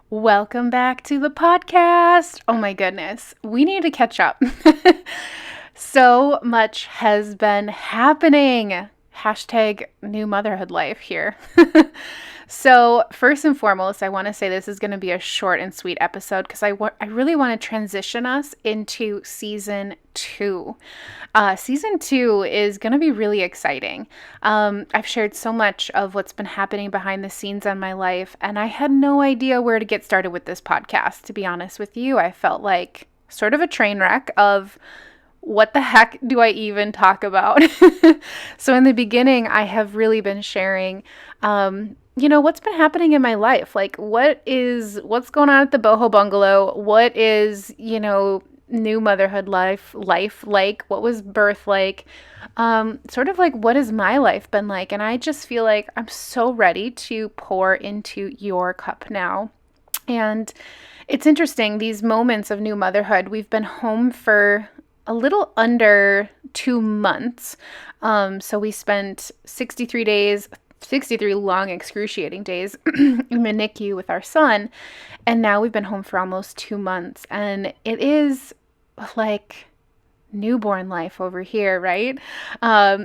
Welcome back to the podcast. Oh my goodness, we need to catch up. So much has been happening. Hashtag new motherhood life here. So, first and foremost, I want to say this is going to be a short and sweet episode because I really want to transition us into season two. Season two is going to be really exciting. I've shared so much of what's been happening behind the scenes on my life, and I had no idea where to get started with this podcast, to be honest with you. I felt like sort of a train wreck of what the heck do I even talk about? So in the beginning, I have really been sharing, what's been happening in my life? Like what's going on at the boho bungalow? What is, new motherhood life like? What was birth like? Sort of like what has my life been like? And I just feel like I'm so ready to pour into your cup now. And it's interesting, these moments of new motherhood, we've been home for a little under 2 months. So we spent 63 days, 63 long, excruciating days in the NICU with our son. And now we've been home for almost 2 months. And it is like newborn life over here, right?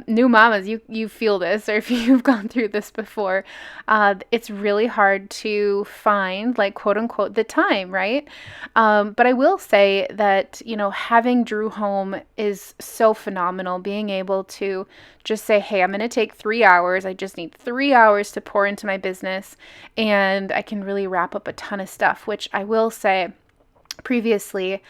New mamas, you feel this, or if you've gone through this before, it's really hard to find, like, quote unquote, the time, right? But I will say that, having Drew home is so phenomenal. Being able to just say, hey, I'm going to take 3 hours. I just need 3 hours to pour into my business, and I can really wrap up a ton of stuff, which I will say previously,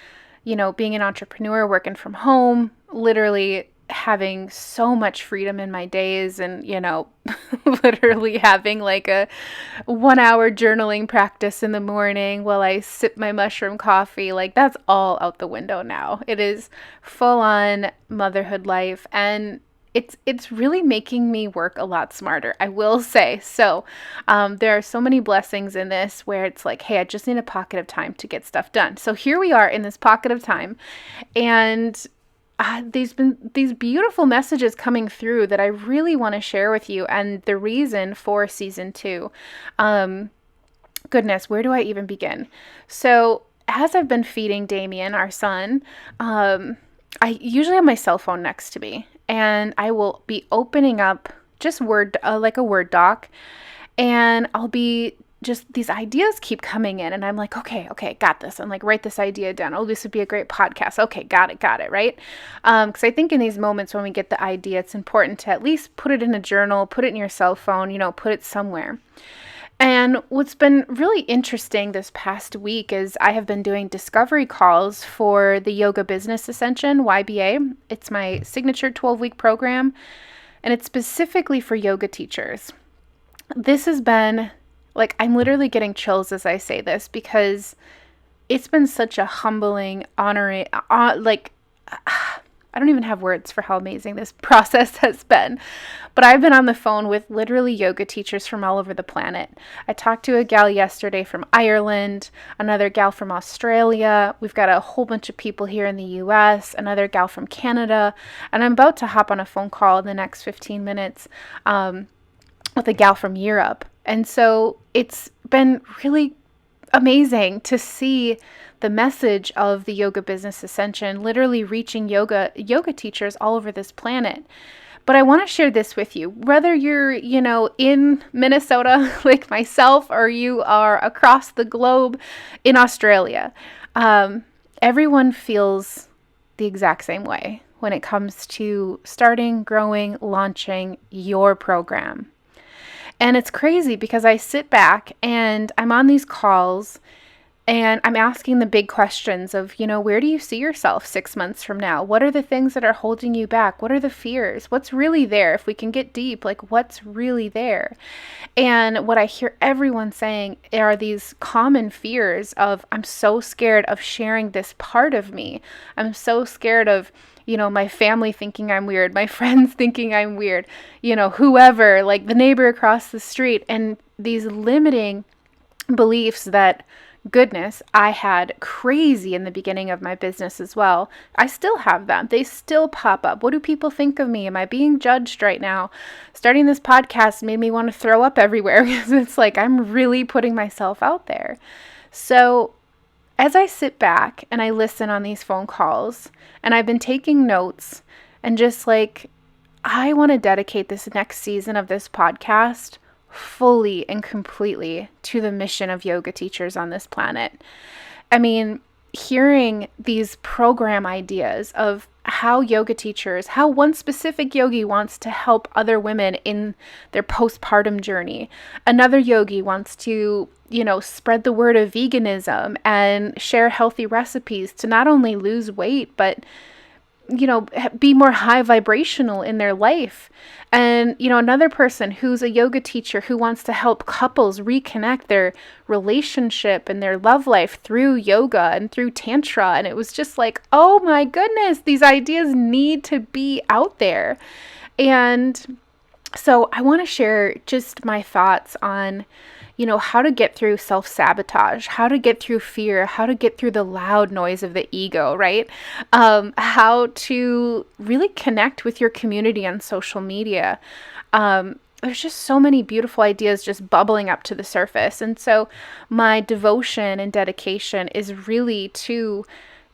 being an entrepreneur, working from home, literally having so much freedom in my days and, literally having like a 1 hour journaling practice in the morning while I sip my mushroom coffee. Like that's all out the window now. It is full on motherhood life, and it's really making me work a lot smarter, I will say. So there are so many blessings in this where it's like, hey, I just need a pocket of time to get stuff done. So here we are in this pocket of time, and there's been these beautiful messages coming through that I really want to share with you, and the reason for season two. Goodness, where do I even begin? So as I've been feeding Damian, our son, I usually have my cell phone next to me, and I will be opening up just like a Word doc, and I'll be just, these ideas keep coming in, and I'm like, okay, got this. I'm like, write this idea down. Oh, this would be a great podcast. Okay, got it, right? Because I think in these moments when we get the idea, it's important to at least put it in a journal, put it in your cell phone, put it somewhere. And what's been really interesting this past week is I have been doing discovery calls for the Yoga Business Ascension, YBA. It's my signature 12-week program, and it's specifically for yoga teachers. This has been, like, I'm literally getting chills as I say this because it's been such a humbling, honoring, I don't even have words for how amazing this process has been. But I've been on the phone with literally yoga teachers from all over the planet. I talked to a gal yesterday from Ireland, another gal from Australia. We've got a whole bunch of people here in the US, another gal from Canada, and I'm about to hop on a phone call in the next 15 minutes with a gal from Europe. And so it's been really amazing to see the message of the Yoga Business Ascension literally reaching yoga teachers all over this planet. But I want to share this with you. Whether you're, in Minnesota like myself, or you are across the globe in Australia, everyone feels the exact same way when it comes to starting, growing, launching your program. And it's crazy because I sit back and I'm on these calls and I'm asking the big questions of, where do you see yourself 6 months from now? What are the things that are holding you back? What are the fears? What's really there? If we can get deep, like what's really there? And what I hear everyone saying are these common fears of, I'm so scared of sharing this part of me. I'm so scared of, my family thinking I'm weird, my friends thinking I'm weird, whoever, like the neighbor across the street, and these limiting beliefs that goodness, I had crazy in the beginning of my business as well. I still have them. They still pop up. What do people think of me? Am I being judged right now? Starting this podcast made me want to throw up everywhere because it's like I'm really putting myself out there. So as I sit back and I listen on these phone calls, and I've been taking notes and just like, I want to dedicate this next season of this podcast fully and completely to the mission of yoga teachers on this planet. I mean, hearing these program ideas of how yoga teachers, how one specific yogi wants to help other women in their postpartum journey. Another yogi wants to, spread the word of veganism and share healthy recipes to not only lose weight, but be more high vibrational in their life. And, another person who's a yoga teacher who wants to help couples reconnect their relationship and their love life through yoga and through tantra. And it was just like, oh my goodness, these ideas need to be out there. And so I want to share just my thoughts on how to get through self-sabotage, how to get through fear, how to get through the loud noise of the ego, right? How to really connect with your community on social media. There's just so many beautiful ideas just bubbling up to the surface. And so my devotion and dedication is really to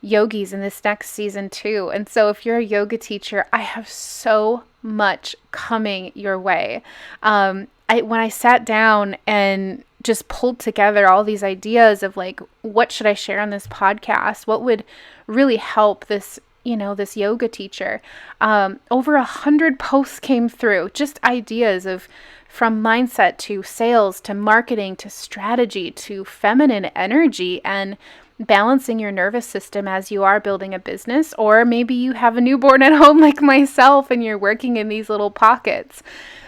yogis in this next season too. And so if you're a yoga teacher, I have so much coming your way. When I sat down and just pulled together all these ideas of like, what should I share on this podcast? What would really help this, this yoga teacher? Over 100 posts came through, just ideas of from mindset to sales to marketing to strategy to feminine energy and balancing your nervous system as you are building a business, or maybe you have a newborn at home like myself and you're working in these little pockets.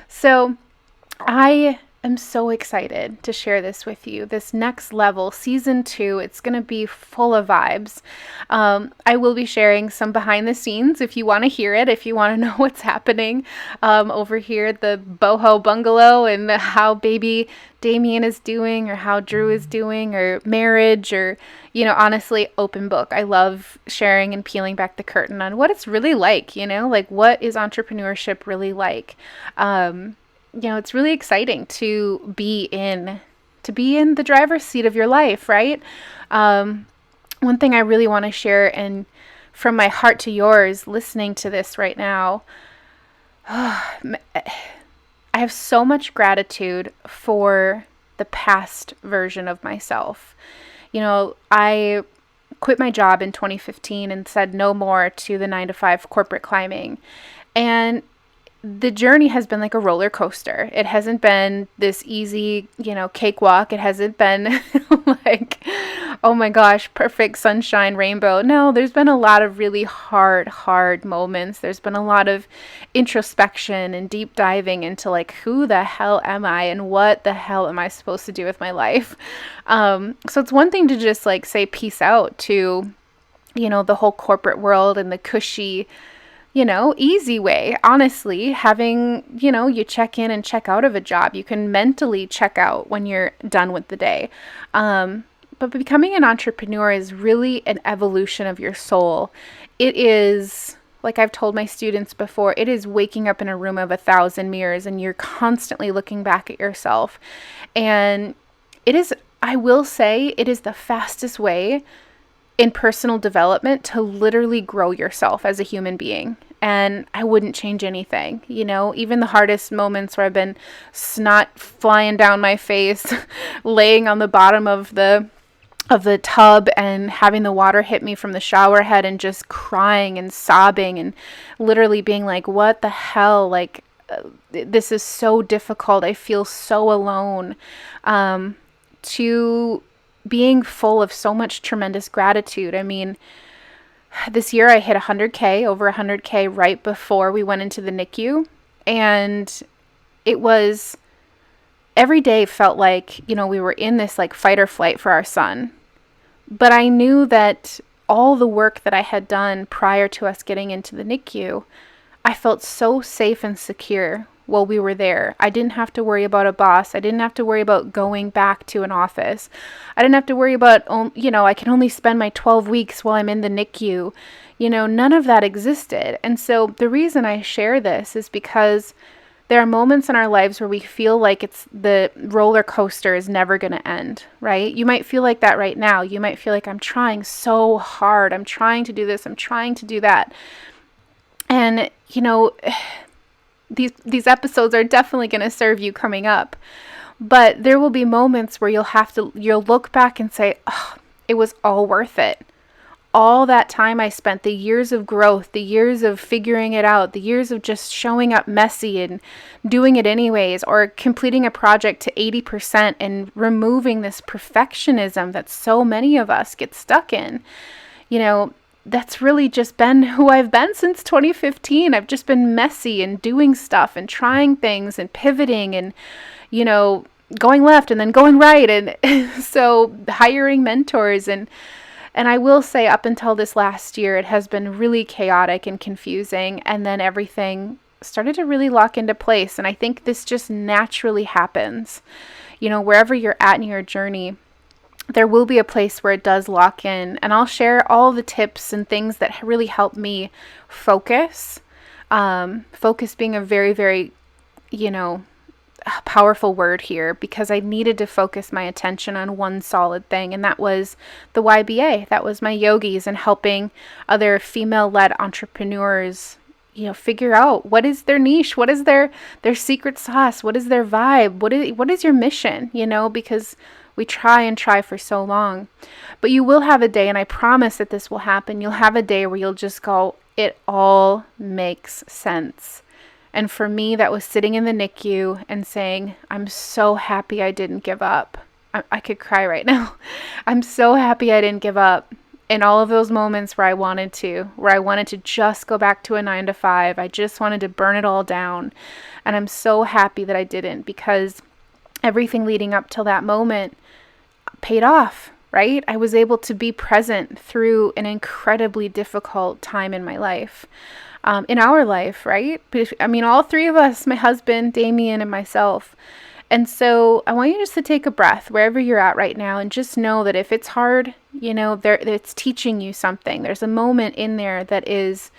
So I am so excited to share this with you. This next level, season 2, it's going to be full of vibes. I will be sharing some behind the scenes if you want to hear it, if you want to know what's happening over here at the boho bungalow and how baby Damian is doing or how Drew is doing or marriage or, honestly, open book. I love sharing and peeling back the curtain on what it's really like, like what is entrepreneurship really like? It's really exciting to be in the driver's seat of your life, right? One thing I really want to share, and from my heart to yours, listening to this right now, I have so much gratitude for the past version of myself. I quit my job in 2015 and said no more to the 9-to-5 corporate climbing. And the journey has been like a roller coaster. It hasn't been this easy, cakewalk. It hasn't been like, oh my gosh, perfect sunshine, rainbow. No, there's been a lot of really hard moments. There's been a lot of introspection and deep diving into like, who the hell am I and what the hell am I supposed to do with my life? So it's one thing to just like say peace out to, the whole corporate world and the cushy, easy way. Honestly, having, you check in and check out of a job. You can mentally check out when you're done with the day. But becoming an entrepreneur is really an evolution of your soul. It is, like I've told my students before, it is waking up in a room of 1,000 mirrors and you're constantly looking back at yourself. And it is, I will say, it is the fastest way in personal development to literally grow yourself as a human being. And I wouldn't change anything, even the hardest moments where I've been snot flying down my face, laying on the bottom of the tub and having the water hit me from the shower head and just crying and sobbing and literally being like, what the hell? Like, this is so difficult. I feel so alone. To being full of so much tremendous gratitude. I mean, this year I hit over 100K right before we went into the NICU. And it was, every day felt like, we were in this like fight or flight for our son. But I knew that all the work that I had done prior to us getting into the NICU, I felt so safe and secure while we were there. I didn't have to worry about a boss. I didn't have to worry about going back to an office. I didn't have to worry about, I can only spend my 12 weeks while I'm in the NICU. None of that existed. And so the reason I share this is because there are moments in our lives where we feel like it's the roller coaster is never going to end, right? You might feel like that right now. You might feel like I'm trying so hard. I'm trying to do this. I'm trying to do that. And, these episodes are definitely going to serve you coming up. But there will be moments where you'll look back and say, oh, it was all worth it. All that time I spent, the years of growth, the years of figuring it out, the years of just showing up messy and doing it anyways, or completing a project to 80% and removing this perfectionism that so many of us get stuck in. That's really just been who I've been since 2015. I've just been messy and doing stuff and trying things and pivoting and, going left and then going right. And so hiring mentors and I will say up until this last year, it has been really chaotic and confusing. And then everything started to really lock into place. And I think this just naturally happens. Wherever you're at in your journey, there will be a place where it does lock in. And I'll share all the tips and things that really help me focus. Focus being a very, very, powerful word here, because I needed to focus my attention on one solid thing, and that was the YBA. That was my yogis and helping other female-led entrepreneurs, figure out what is their niche, what is their secret sauce, what is their vibe, what is your mission, because we try for so long. But you will have a day, and I promise that this will happen. You'll have a day where you'll just go, it all makes sense. And for me, that was sitting in the NICU and saying, I'm so happy I didn't give up. I could cry right now. I'm so happy I didn't give up. In all of those moments where I wanted to just go back to a 9-to-5. I just wanted to burn it all down. And I'm so happy that I didn't, because everything leading up till that moment paid off, right? I was able to be present through an incredibly difficult time in my life. In our life, right? All three of us, my husband, Damian, and myself. And so I want you just to take a breath wherever you're at right now and just know that if it's hard, it's teaching you something. There's a moment in there that is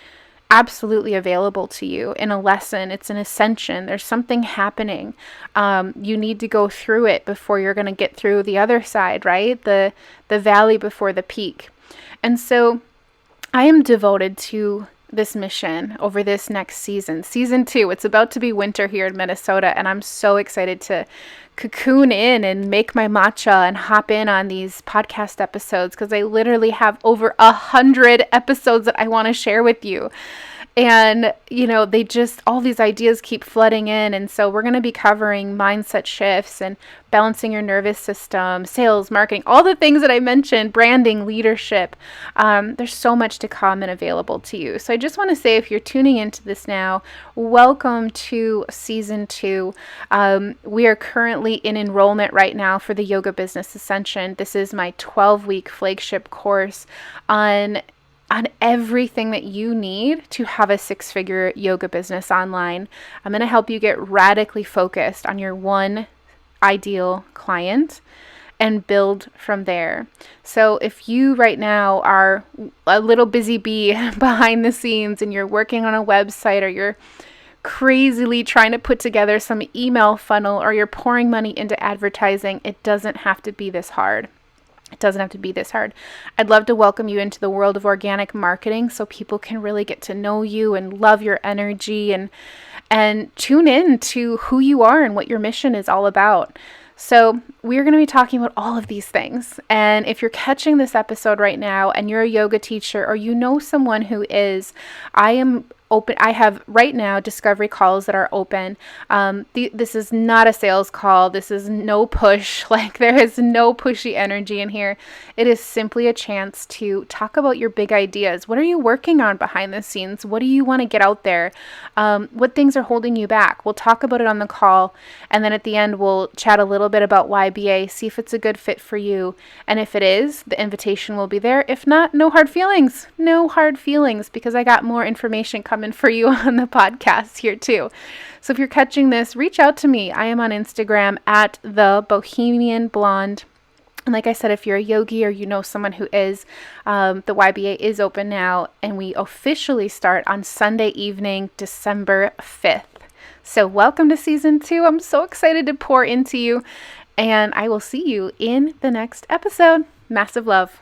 absolutely available to you in a lesson. It's an ascension. There's something happening. You need to go through it before you're going to get through the other side, right? The valley before the peak. And so I am devoted to this mission over this next season. Season 2, it's about to be winter here in Minnesota, and I'm so excited to cocoon in and make my matcha and hop in on these podcast episodes, because I literally have over 100 episodes that I want to share with you. And, all these ideas keep flooding in. And so we're going to be covering mindset shifts and balancing your nervous system, sales, marketing, all the things that I mentioned, branding, leadership. There's so much to come and available to you. So I just want to say, if you're tuning into this now, welcome to season 2. We are currently in enrollment right now for the Yoga Business Ascension. This is my 12-week flagship course on everything that you need to have a 6-figure yoga business online. I'm going to help you get radically focused on your one ideal client and build from there. So if you right now are a little busy bee behind the scenes and you're working on a website, or you're crazily trying to put together some email funnel, or you're pouring money into advertising, it doesn't have to be this hard. It doesn't have to be this hard. I'd love to welcome you into the world of organic marketing so people can really get to know you and love your energy and tune in to who you are and what your mission is all about. So we're going to be talking about all of these things. And if you're catching this episode right now and you're a yoga teacher, or you know someone who is, I am open. I have right now discovery calls that are open. This is not a sales call. This is no push. There is no pushy energy in here. It is simply a chance to talk about your big ideas. What are you working on behind the scenes? What do you want to get out there? What things are holding you back? We'll talk about it on the call. And then at the end, we'll chat a little bit about YBA, see if it's a good fit for you. And if it is, the invitation will be there. If not, no hard feelings. No hard feelings, because I got more information coming coming for you on the podcast here too. So if you're catching this, reach out to me. I am on Instagram at the Bohemian Blonde. And like I said, if you're a yogi or you know someone who is, the YBA is open now, and we officially start on Sunday evening, December 5th. So welcome to season 2. I'm so excited to pour into you, and I will see you in the next episode. Massive love.